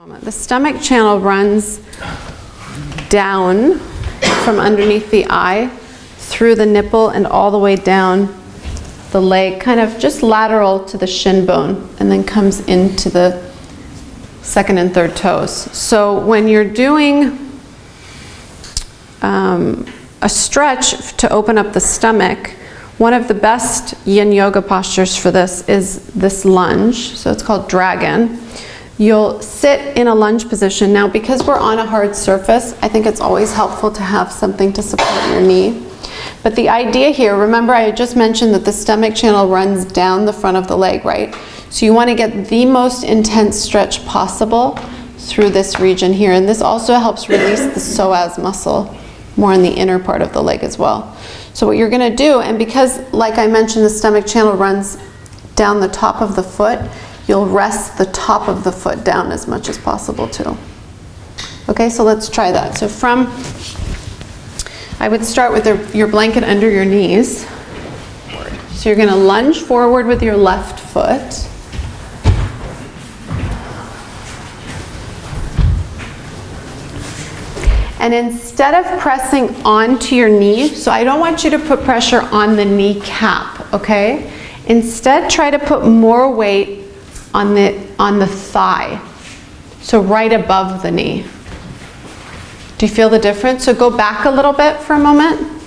The stomach channel runs down from underneath the eye, through the nipple, and all the way down the leg, kind of just lateral to the shin bone, and then comes into the second and third toes. So when you're doing a stretch to open up the stomach, one of the best yin yoga postures for this is this lunge. So it's called dragon. You'll sit in a lunge position. Now, because we're on a hard surface, I think it's always helpful to have something to support your knee. But the idea here, remember I just mentioned that the stomach channel runs down the front of the leg, right? So you want to get the most intense stretch possible through this region here. And this also helps release the psoas muscle more in the inner part of the leg as well. So what you're going to do, and because, like I mentioned, the stomach channel runs down the top of the foot, you'll rest the top of the foot down as much as possible too. Okay, so let's try that. So I would start with your blanket under your knees. So you're going to lunge forward with your left foot. And instead of pressing onto your knee, so I don't want you to put pressure on the kneecap, okay? Instead, try to put more weight on the thigh, so right above the knee. Do you feel the difference? So go back a little bit for a moment.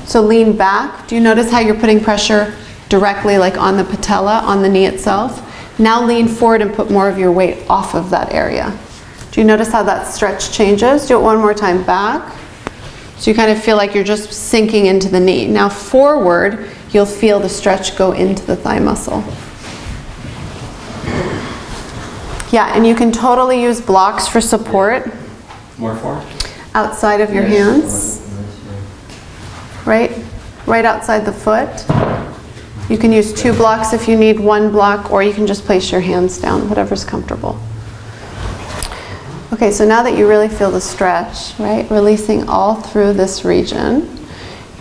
So lean back. Do you notice how you're putting pressure directly like on the patella, on the knee itself? Now lean forward and put more of your weight off of that area. Do you notice how that stretch changes? Do it one more time. Back. So you kind of feel like you're just sinking into the knee. Now forward, you'll feel the stretch go into the thigh muscle. Yeah, and you can totally use blocks for support. More forward? Outside of your hands. Right outside the foot. You can use 2 blocks if you need 1 block, or you can just place your hands down, whatever's comfortable. Okay, so now that you really feel the stretch, right, releasing all through this region,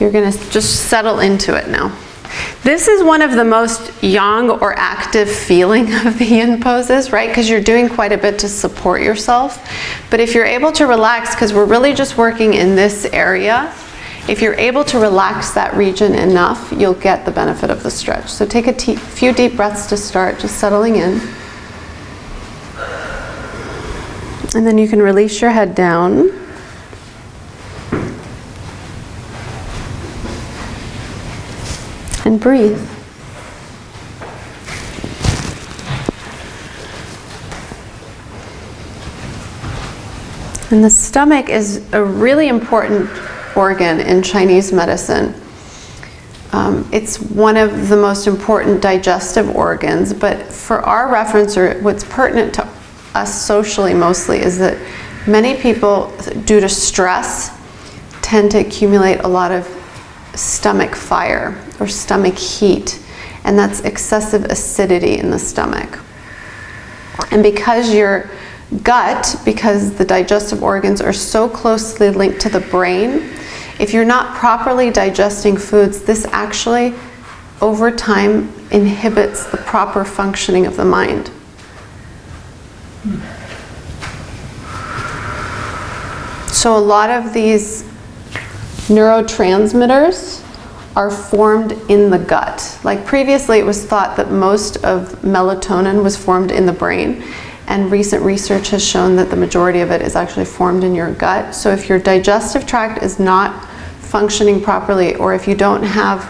you're going to just settle into it now. This is one of the most yang or active feeling of the yin poses, right? Because you're doing quite a bit to support yourself. But if you're able to relax, because we're really just working in this area, if you're able to relax that region enough, you'll get the benefit of the stretch. So take a few deep breaths to start, just settling in. And then you can release your head down. And breathe. And the stomach is a really important organ in Chinese medicine. It's one of the most important digestive organs, but for our reference, or what's pertinent to us socially mostly, is that many people, due to stress, tend to accumulate a lot of stomach fire or stomach heat, and that's excessive acidity in the stomach. And because your gut, because the digestive organs are so closely linked to the brain, if you're not properly digesting foods, this actually over time inhibits the proper functioning of the mind. So a lot of these neurotransmitters are formed in the gut. Like previously it was thought that most of melatonin was formed in the brain, and recent research has shown that the majority of it is actually formed in your gut. So if your digestive tract is not functioning properly, or if you don't have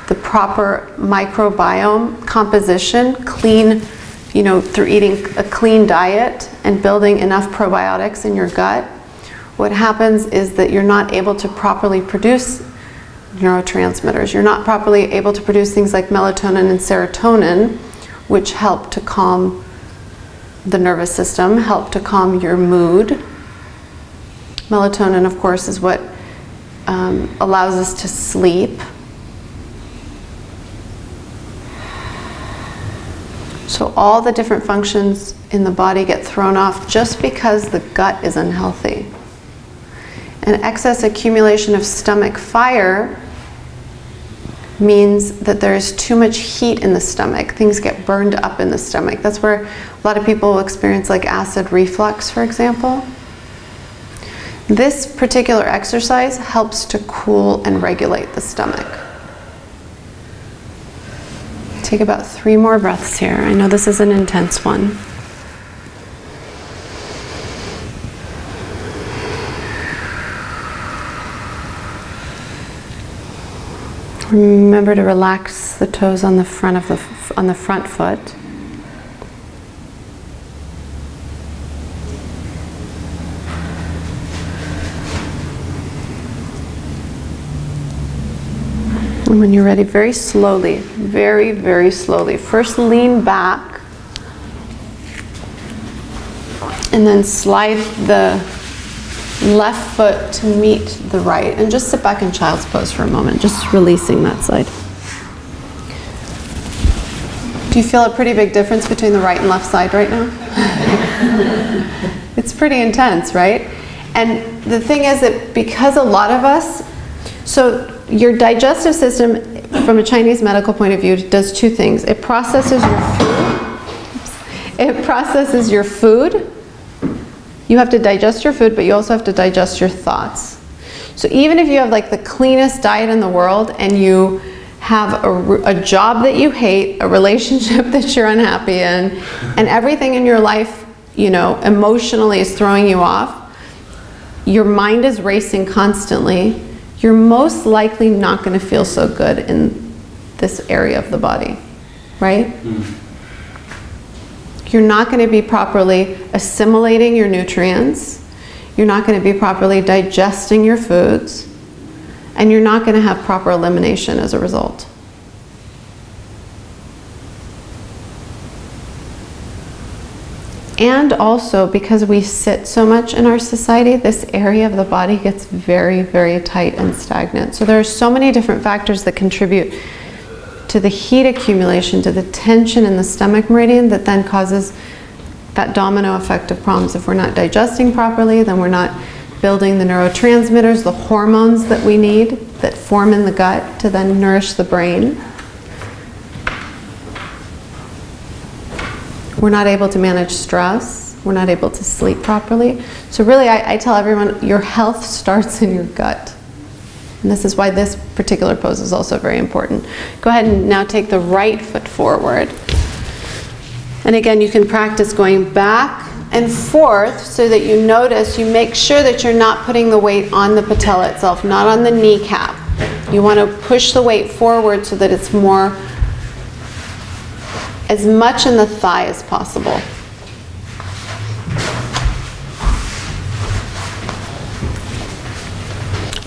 the proper microbiome composition, clean, through eating a clean diet and building enough probiotics in your gut, what happens is that you're not able to properly produce neurotransmitters. You're not properly able to produce things like melatonin and serotonin, which help to calm the nervous system, help to calm your mood. Melatonin, of course, is what allows us to sleep. So all the different functions in the body get thrown off just because the gut is unhealthy. And excess accumulation of stomach fire means that there's too much heat in the stomach. Things get burned up in the stomach. That's where a lot of people will experience like acid reflux, for example. This particular exercise helps to cool and regulate the stomach. Take about 3 more breaths here. I know this is an intense one. Remember to relax the toes on the front of the front foot. And when you're ready, very slowly, very, very slowly. First lean back, and then slide the left foot to meet the right. And just sit back in child's pose for a moment, just releasing that side. Do you feel a pretty big difference between the right and left side right now? It's pretty intense, right? And the thing is that because a lot of us, so your digestive system, from a Chinese medical point of view, does 2 things. It processes your food. It processes your food. You have to digest your food, but you also have to digest your thoughts. So even if you have like the cleanest diet in the world and you have a job that you hate, a relationship that you're unhappy in, and everything in your life, you know, emotionally is throwing you off, your mind is racing constantly, you're most likely not going to feel so good in this area of the body, right? Mm. You're not going to be properly assimilating your nutrients, you're not going to be properly digesting your foods, and you're not going to have proper elimination as a result. And also, because we sit so much in our society, this area of the body gets very, very tight and stagnant. So there are so many different factors that contribute to the heat accumulation, to the tension in the stomach meridian that then causes that domino effect of problems. If we're not digesting properly, then we're not building the neurotransmitters, the hormones that we need that form in the gut to then nourish the brain. We're not able to manage stress. We're not able to sleep properly. So really, I tell everyone, your health starts in your gut. And this is why this particular pose is also very important. Go ahead and now take the right foot forward. And again, you can practice going back and forth so that you notice, you make sure that you're not putting the weight on the patella itself, not on the kneecap. You want to push the weight forward so that it's more, as much in the thigh as possible.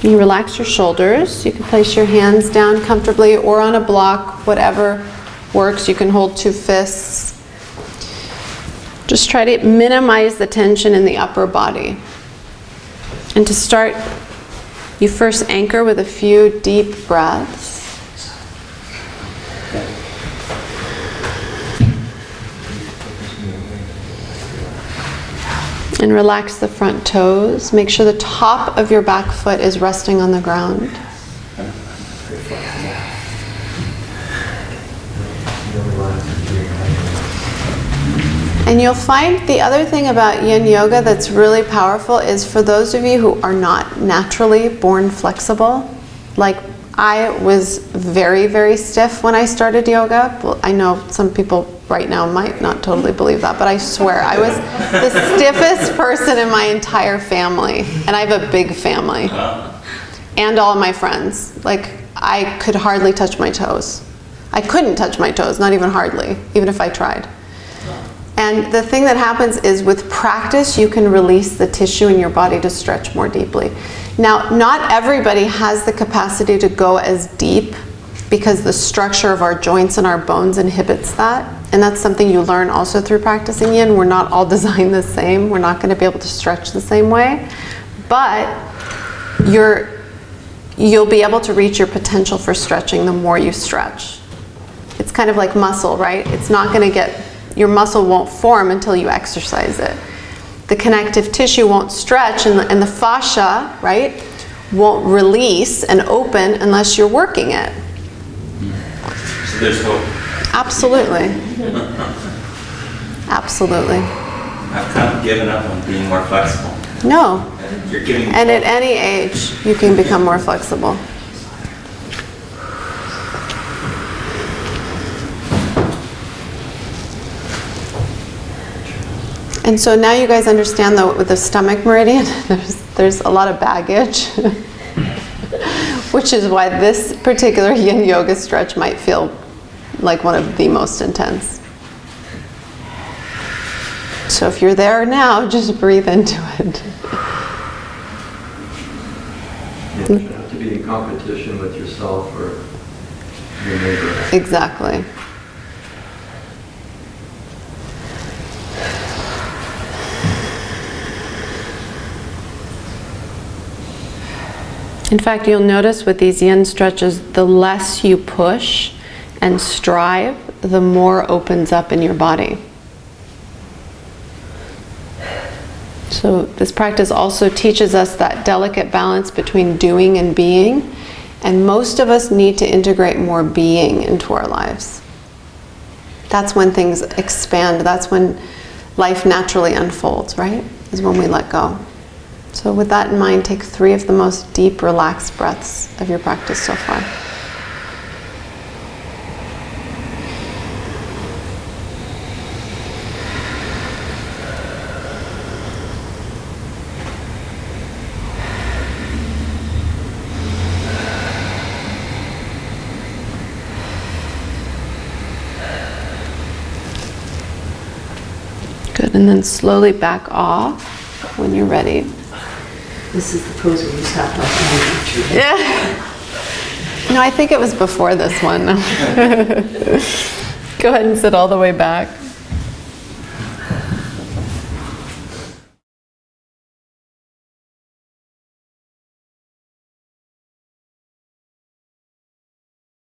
You relax your shoulders. You can place your hands down comfortably or on a block, whatever works. You can hold 2 fists. Just try to minimize the tension in the upper body. And to start, you first anchor with a few deep breaths. And relax the front toes. Make sure the top of your back foot is resting on the ground. And you'll find the other thing about yin yoga that's really powerful is for those of you who are not naturally born flexible. Like I was very, very stiff when I started yoga. Well, I know some people right now might not totally believe that, but I swear I was the stiffest person in my entire family. And I have a big family. And all of my friends. Like I could hardly touch my toes. I couldn't touch my toes, not even hardly, even if I tried. And the thing that happens is with practice, you can release the tissue in your body to stretch more deeply. Now, not everybody has the capacity to go as deep because the structure of our joints and our bones inhibits that. And that's something you learn also through practicing yin. We're not all designed the same. We're not going to be able to stretch the same way. But you'll be able to reach your potential for stretching the more you stretch. It's kind of like muscle, right? It's not going to get... Your muscle won't form until you exercise it. The connective tissue won't stretch and the fascia, right, won't release and open unless you're working it. So there's hope. Absolutely. Absolutely. I've kind of given up on being more flexible. No. And you're giving me And at hope. any age, you can become more flexible. And so now you guys understand, though, with the stomach meridian, there's a lot of baggage, which is why this particular yin yoga stretch might feel like one of the most intense. So if you're there now, just breathe into it. You have to be in competition with yourself or your neighbor. Exactly. In fact, you'll notice with these yin stretches, the less you push and strive, the more opens up in your body. So this practice also teaches us that delicate balance between doing and being, and most of us need to integrate more being into our lives. That's when things expand, that's when life naturally unfolds, right? Is when we let go. So with that in mind, take 3 of the most deep, relaxed breaths of your practice so far. Good, and then slowly back off when you're ready. This is the pose where you stop like Yeah. No, I think it was before this one. Go ahead and sit all the way back.